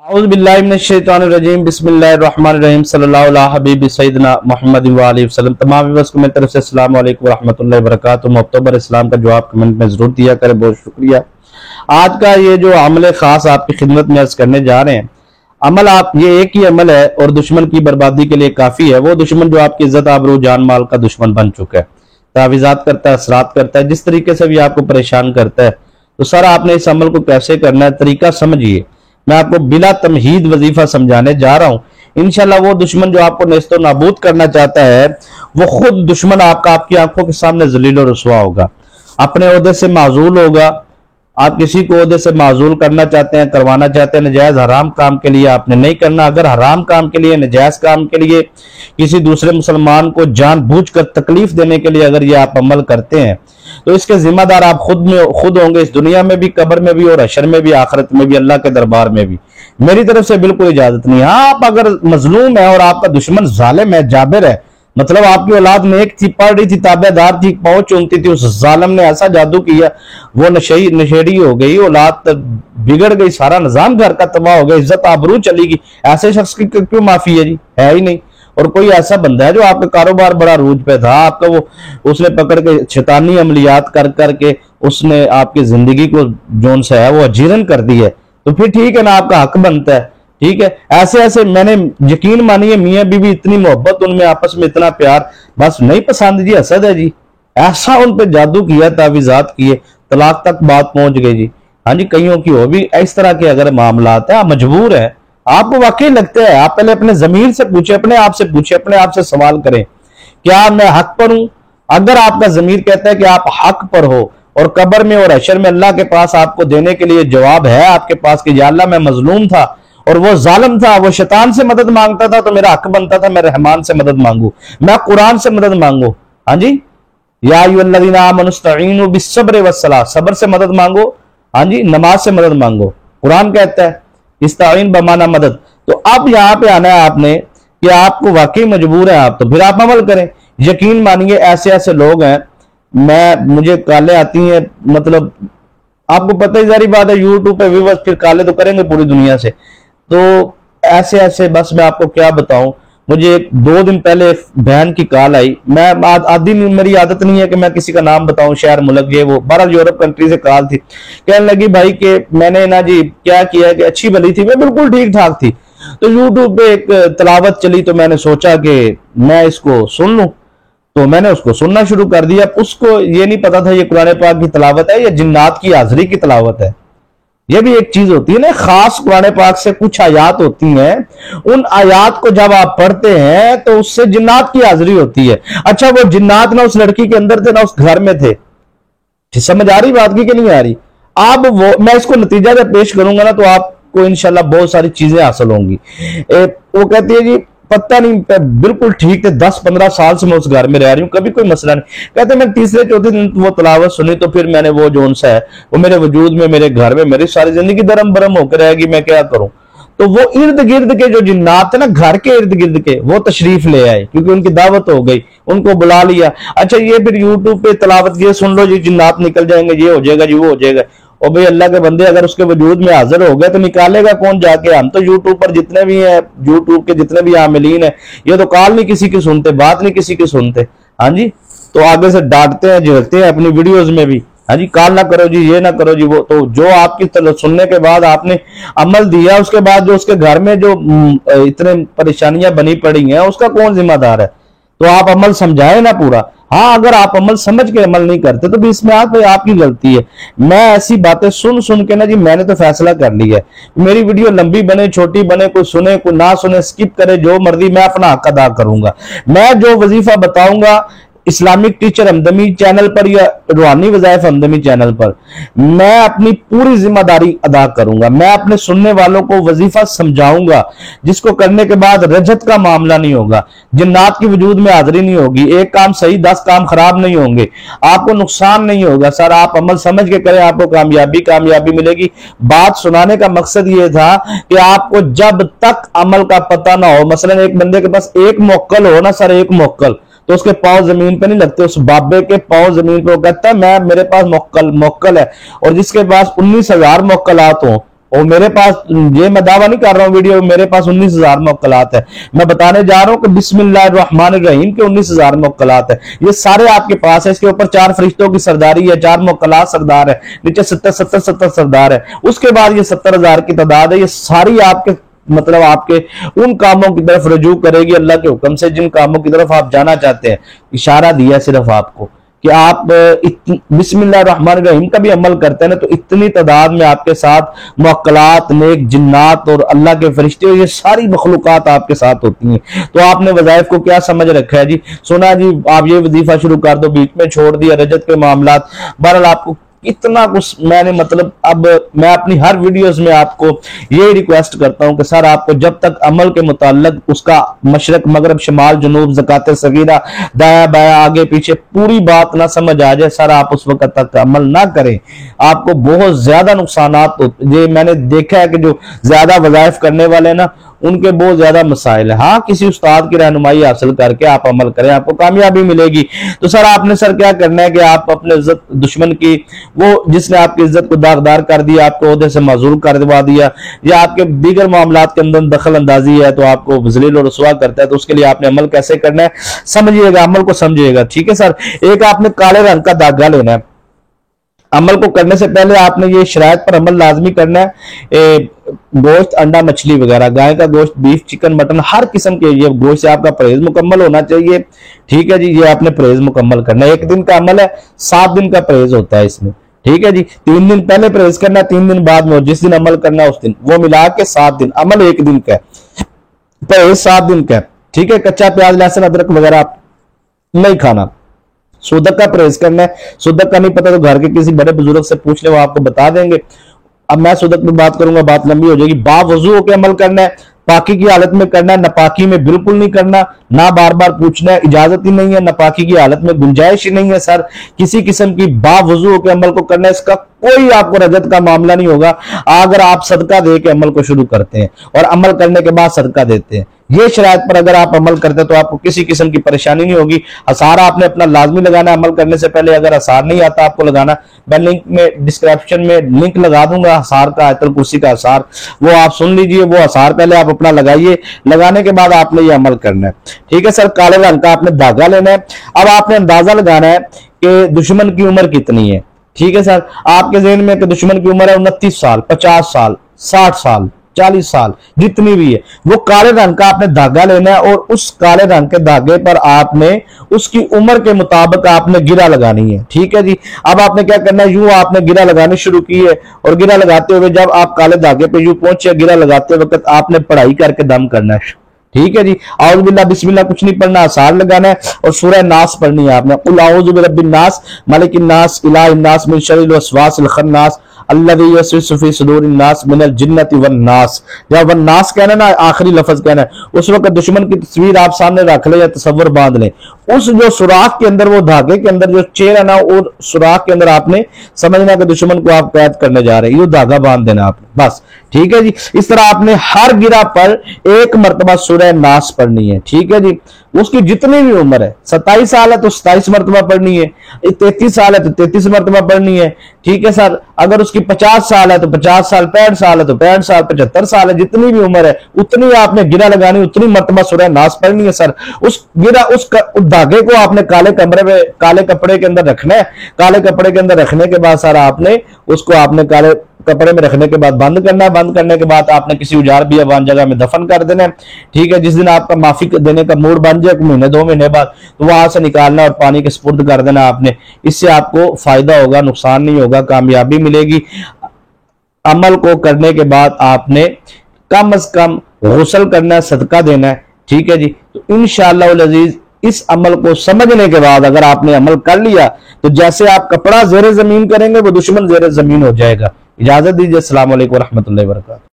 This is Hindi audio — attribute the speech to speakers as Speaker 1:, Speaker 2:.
Speaker 1: औज़ुबिल्लाहिमिनश्शैतानिर्रजीम बिस्मिल्लाहिर्रहमानिर्रहीम सल्लल्लाहु अला हबीबि सय्यिदना मुहम्मद व आलिहि वसल्लम। तमाम व्यूअर्स को मेरी तरफ से अस्सलाम वालेकुम व रहमतुल्लाहि व बरकातुहू। अक्टूबर इस्लाम का जवाब कमेंट में जरूर दिया करें, बहुत शुक्रिया। आज का ये जो अमल खास आपकी खिदमत में अर्ज करने जा रहे हैं, अमल आप ये एक ही अमल है और दुश्मन की बर्बादी के लिए काफी है। वो दुश्मन जो आपकी इज्जत आबरू जान माल का दुश्मन बन चुका है, तावीज़ात करता है, असरात करता है, जिस तरीके से भी आपको परेशान करता है। तो सर आपने इस अमल को कैसे करना है, तरीका समझिए। मैं आपको बिला तमहीद वजीफा समझाने जा रहा हूं। इंशाल्लाह वो दुश्मन जो आपको नेस्तो नाबूद करना चाहता है, वो खुद दुश्मन आपकी आंखों के सामने जलील और रुसवा होगा, अपने ओहदे से माजूल होगा। आप किसी को ओहदे से माजूल करना चाहते हैं, करवाना चाहते हैं, नजायज हराम काम के लिए आपने नहीं करना। अगर हराम काम के लिए, नजायज काम के लिए, किसी दूसरे मुसलमान को जानबूझकर तकलीफ देने के लिए अगर ये आप अमल करते हैं, तो इसके जिम्मेदार आप खुद होंगे, इस दुनिया में भी, कब्र में भी और हशर में भी, आखिरत में भी, अल्लाह के दरबार में भी। मेरी तरफ से बिल्कुल इजाजत नहीं है। आप अगर मजलूम है और आपका दुश्मन जालिम है, जाबिर है, मतलब आपकी औलाद नेक थी, पढ़ रही थी, ताबेदार थी, पहुंच चुनती थी, उस जालिम ने ऐसा जादू किया, वो नशेड़ी हो गई, औलाद बिगड़ गई, सारा निजाम घर का तबाह हो गया, इज्जत आबरू चली गई। ऐसे शख्स की क्यों माफी है जी? है ही नहीं। और कोई ऐसा बंदा है जो आपका कारोबार बड़ा रूज पे था, आपका वो उसने पकड़ के शैतानी अमलियात कर करके उसने आपकी जिंदगी को जोन सा है वो अजीरन कर दी है, तो फिर ठीक है ना, आपका हक बनता है। ठीक है, ऐसे ऐसे मैंने यकीन मानिए मियां बीवी इतनी मोहब्बत, उनमें आपस में इतना प्यार, बस नहीं पसंद जी, हसद है जी। ऐसा उन पे जादू किया, तावीज़ात किए, तलाक तक बात पहुंच गई जी। हाँ जी, कईयों की हो भी इस तरह के अगर मामलात है, आप मजबूर है, आपको वाकई लगता है, आप पहले अपने जमीर से पूछे, अपने आप से पूछे, अपने आप से सवाल करें, क्या मैं हक पर हूं? अगर आपका जमीर कहता है कि आप हक पर हो और कब्र में और हशर में अल्लाह के पास आपको देने के लिए जवाब है आपके पास कि या अल्लाह मैं मजलूम था और वो जालिम था, वो शैतान से मदद मांगता था, तो मेरा हक बनता था मैं रहमान से मदद मांगू, मैं कुरान से मदद मांगू। हाँ जी, या अय्युहल्लज़ीना आमनू इस्तईनु बिस्सब्रि वस्सलाह, सब्र से मदद मांगो। हाँ जी, नमाज से मदद मांगो। कुरान कहता है इस्ताइन बमाना मदद। तो अब यहां पे आना है आपने कि आपको वाकई मजबूर है आप, तो फिर आप अमल करें। यकीन मानिए ऐसे ऐसे लोग हैं, मुझे कालें आती हैं, मतलब आपको पता ही सारी बात है, यूट्यूब पे व्यूअर्स फिर काले तो करेंगे पूरी दुनिया से। तो ऐसे ऐसे बस मैं आपको क्या बताऊं, मुझे 2 दिन पहले बहन की कॉल आई। मैं आदि मेरी आदत नहीं है कि मैं किसी का नाम बताऊं, शहर मुल्क ये वो, 12 यूरोप कंट्री से कॉल थी। कहने लगी भाई कि मैंने ना जी क्या किया कि अच्छी भली थी, मैं बिल्कुल ठीक ठाक थी, तो यूट्यूब पे एक तिलावत चली, तो मैंने सोचा कि मैं इसको सुन लूं, तो मैंने उसको सुनना शुरू कर दिया। उसको ये नहीं पता था ये कुरान पाक की तिलावत है या जिन्नात की हाजिरी की तिलावत है। ये भी एक चीज होती है ना, खास कुरान पाक से कुछ आयात होती हैं, उन आयात को जब आप पढ़ते हैं तो उससे जिन्नात की हाजिरी होती है। अच्छा, वो जिन्नात ना उस लड़की के अंदर थे ना उस घर में थे। समझ आ रही बात की कि नहीं आ रही? आप वो मैं इसको नतीजा जब पेश करूंगा ना, तो आपको इंशाल्लाह बहुत सारी चीजें हासिल होंगी। वो कहती है जी पता नहीं, बिल्कुल ठीक थे, 10-15 साल से मैं उस घर में रह रही हूँ, कभी कोई मसला नहीं। कहते मैं तीसरे चौथे दिन वो तिलावत सुनी, तो फिर मैंने वो जोन सा है वो मेरे वजूद में, मेरे घर में, मेरी सारी जिंदगी दरम बरम होकर रहेगी, मैं क्या करूं। तो वो इर्द गिर्द के जो जिन्नात है ना, घर के इर्द गिर्द के, वो तशरीफ ले आए, क्योंकि उनकी दावत हो गई, उनको बुला लिया। अच्छा, ये फिर यूट्यूब पे तिलावत ये सुन लो जी, जिन्नात निकल जाएंगे, ये हो जाएगा जी, वो हो जाएगा। और भाई अल्लाह के बंदे अगर उसके वजूद में हाजिर हो गए तो निकालेगा कौन जाके? हम तो यूट्यूब पर जितने भी हैं, यूट्यूब के जितने भी आमिलीन है, ये तो कॉल नहीं किसी की सुनते, बात नहीं किसी की सुनते। हाँ जी, तो आगे से डांटते हैं, झिड़कते हैं अपनी वीडियोज में भी। हाँ जी, कॉल ना करो जी, ये ना करो जी, वो तो जो आपकी सुनने के बाद आपने अमल दिया, उसके बाद जो उसके घर में जो इतने परेशानियां बनी पड़ी हैं, उसका कौन जिम्मेदार है? तो आप अमल समझाए ना पूरा। हाँ, अगर आप अमल समझ के अमल नहीं करते तो भी इसमें आपकी गलती है। मैं ऐसी बातें सुन सुन के ना जी मैंने तो फैसला कर लिया है, मेरी वीडियो लंबी बने छोटी बने, कोई सुने कोई ना सुने, स्किप करे, जो मर्जी, मैं अपना हक अदा करूंगा। मैं जो वजीफा बताऊंगा इस्लामिक टीचर हमदमी चैनल पर या रूहानी वज़ाइफ हमदमी चैनल पर, मैं अपनी पूरी जिम्मेदारी अदा करूंगा। मैं अपने सुनने वालों को वजीफा समझाऊंगा, जिसको करने के बाद रजत का मामला नहीं होगा, जिन्नात की वजूद में हाजिरी नहीं होगी, एक काम सही 10 काम खराब नहीं होंगे, आपको नुकसान नहीं होगा। सर आप अमल समझ के करें, आपको कामयाबी मिलेगी। बात सुनाने का मकसद ये था कि आपको जब तक अमल का पता ना हो, मसलन एक बंदे के पास एक मोक्कल हो ना सर, एक मोक्कल, तो उसके पांव जमीन पे नहीं लगते, उस बाबे के पांव जमीन पे, वो कहता है मेरे पास मोक्कल है। और जिसके पास 19,000 मोक्कलात हो, और मेरे पास, ये मैं दावा नहीं कर रहा हूँ वीडियो, मेरे पास 19,000 मुवक्कलात है। मैं बताने जा रहा हूँ कि बिस्मिल्लाहिर्रहमानिर्रहीम के 19,000 मुवक्कलात है, ये सारे आपके पास है। इसके ऊपर 4 फरिश्तों की सरदारी है, 4 मुवक्कलात सरदार है, नीचे 70 सरदार है। उसके बाद ये 70,000 की तादाद है। ये सारी आपके मतलब आपके उन कामों की तरफ रजू करेगी अल्लाह के हुक्म से, जिन कामों की तरफ आप जाना चाहते हैं। इशारा दिया सिर्फ आपको कि आप बिस्मिल्लाहिर्रहमानिर्रहीम का भी अमल करते हैं ना, तो इतनी तादाद में आपके साथ मुवक्कलात, नेक जिन्नात और अल्लाह के फरिश्ते, ये सारी मखलूकात आपके साथ होती हैं। तो आपने वज़ाइफ को क्या समझ रखा है जी? सुना जी आप ये वजीफा शुरू कर दो, बीच में छोड़ दिया, रजत के मामलात। बहरहाल आपको इतना कुछ मैंने मतलब, अब मैं अपनी हर वीडियोस में आपको ये रिक्वेस्ट करता हूं कि सर आपको जब तक अमल के मुताल्लिक उसका मशरक मगरब शमाल जुनूब ज़कात सगीरा दाया बाया आगे पीछे पूरी बात ना समझ आ जाए, सर आप उस वक्त तक अमल ना करें। आपको बहुत ज्यादा नुकसानात होते। ये मैंने देखा है कि जो ज्यादा वज़ाइफ करने वाले ना, उनके बहुत ज्यादा मसाइल है। हाँ, किसी उस्ताद की रहनुमाई हासिल करके आप अमल करें, आपको कामयाबी मिलेगी। तो सर आपने सर क्या करना है कि आप अपने इज्जत दुश्मन की, वो जिसने आपकी इज्जत को दागदार कर दिया, आपको ओहदे से माजूर करवा दिया, या आपके दीगर मामलात के अंदर दखल अंदाजी है, तो आपको ज़लील और रुसवा करता है, तो उसके लिए आपने अमल कैसे करना है समझिएगा, अमल को समझिएगा। ठीक है सर, एक आपने काले रंग का धागा लेना है। अमल को करने से पहले आपने ये शरायत पर अमल लाजमी करना है। गोश्त, अंडा, मछली वगैरह, गाय का गोश्त, बीफ, चिकन, मटन, हर किस्म के ये गोश्त से आपका परहेज मुकम्मल होना चाहिए। ठीक है जी, ये आपने परहेज मुकम्मल करना है। 1 दिन का अमल है, 7 दिन का परहेज होता है इसमें। ठीक है जी, 3 दिन पहले परहेज करना, 3 दिन बाद में, जिस दिन अमल करना है उस दिन, वो मिला के 7 दिन। अमल 1 दिन का है, परहेज 7 दिन का है। ठीक है, कच्चा प्याज, लहसुन, अदरक वगैरह आप नहीं खाना। सूदक का परहेज करना है। सूदक का नहीं पता तो घर के किसी बड़े बुजुर्ग से पूछ ले, वो आपको बता देंगे। अब मैं सूदक में बात करूंगा, बात लंबी हो जाएगी। बावजू होकर अमल करना है, पाकी की हालत में करना है, नापाकी में बिल्कुल नहीं करना, ना बार बार पूछना है, इजाजत ही नहीं है, नापाकी की हालत में गुंजाइश ही नहीं है सर किसी किस्म की। बावजू होकर अमल को करना है, इसका कोई आपको रजत का मामला नहीं होगा अगर आप सदका दे के अमल को शुरू करते हैं और अमल करने के बाद सदका देते हैं। ये शरायत पर अगर आप अमल करते हैं तो आपको किसी किस्म की परेशानी नहीं होगी। हसार आपने अपना लाजमी लगाना अमल करने से पहले। अगर हसार नहीं आता आपको लगाना, मैं लिंक में डिस्क्रिप्शन में लिंक लगा दूंगा हसार का, आयतुल कुर्सी का हसार, वो आप सुन लीजिए। वो हसार पहले आप अपना लगाइए, लगाने के बाद आपने ये अमल करना है। ठीक है सर, काले रंग का आपने धागा लेना है। अब आपने अंदाजा लगाना है कि दुश्मन की उम्र कितनी है। ठीक है सर, आपके ज़हन में कि दुश्मन की उम्र है 29 साल, 50 साल, 60 साल, 40 साल, जितनी भी है, वो काले रंग का आपने धागा लेना है और उस काले रंग के धागे पर आपने उसकी उम्र के मुताबिक आपने गिरा लगानी है। ठीक है जी, अब आपने क्या करना है, यूं आपने गिरा लगानी शुरू की है और गिरा लगाते हुए जब आप काले धागे पे यूं पहुंचे, गिरा लगाते वक्त आपने पढ़ाई करके दम करना है। ठीक है जी, आउज़ बिल्लाह बिस्मिल्लाह कुछ नहीं पढ़ना, आसार लगाना है और सूरह नास पढ़नी है आपने। कुल आऊज़ु बिरब्बिन नास मालिकिन नास इलाहिन नास मिन शर्रिल वसवासिल खन्नास अल्लज़ी युवस्विसु फी सुदूरिन नास मिनल जिन्नति वन नास। जब वन नास कहना ना, आखिरी लफ्ज कहना है, उस वक्त दुश्मन की तस्वीर आप सामने रख ले या तसव्वुर बांध ले। उस जो सुराख के अंदर, वो धागे के अंदर जो चेर है ना, और सुराख के अंदर आपने समझना कि दुश्मन को आप कैद करने जा रहे हैं, ये धागा बांध देना आपने बस। ठीक है जी, इस तरह आपने हर गिरा पर 1 मरतबा सूरह नास पढ़नी है। ठीक है जी, उसकी जितनी भी उम्र है, 27 साल है तो 27 मरतबा पढ़नी है, 33 साल है तो 33 मरतबा पढ़नी है। ठीक है सर, अगर उसकी 50 साल है तो 50 साल, 65 साल है तो 65 साल, 75 साल है, जितनी भी उम्र है उतनी आपने गिरा लगानी, उतनी मरतबा सूरह नास पढ़नी है सर। उस गिरा, उस धागे को आपने काले कमरे में, काले कपड़े के अंदर रखना है। काले कपड़े के अंदर रखने के बाद सर आपने उसको आपने काले कपड़े में रखने के बाद बंद करना है। बंद करने के बाद आपने किसी उजाड़ बियाबान जगह में दफन कर देना है। ठीक है, जिस दिन आपका माफी देने का मूड बन जाए, 1 महीने 2 महीने बाद, तो वहां से निकालना और पानी के सुपुर्द कर देना आपने। इससे आपको फायदा होगा, नुकसान नहीं होगा, कामयाबी मिलेगी। अमल को करने के बाद आपने कम से कम गुस्ल करना है, सदका देना है। ठीक है जी, तो इंशाअल्लाह अज़ीज इस अमल को समझने के बाद अगर आपने अमल कर लिया तो जैसे आप कपड़ा ज़ेरे जमीन करेंगे, वो दुश्मन ज़ेरे जमीन हो जाएगा। इजाजत दीजिए, अस्सलाम वालेकुम रहमतुल्लाहि व बरकातहू।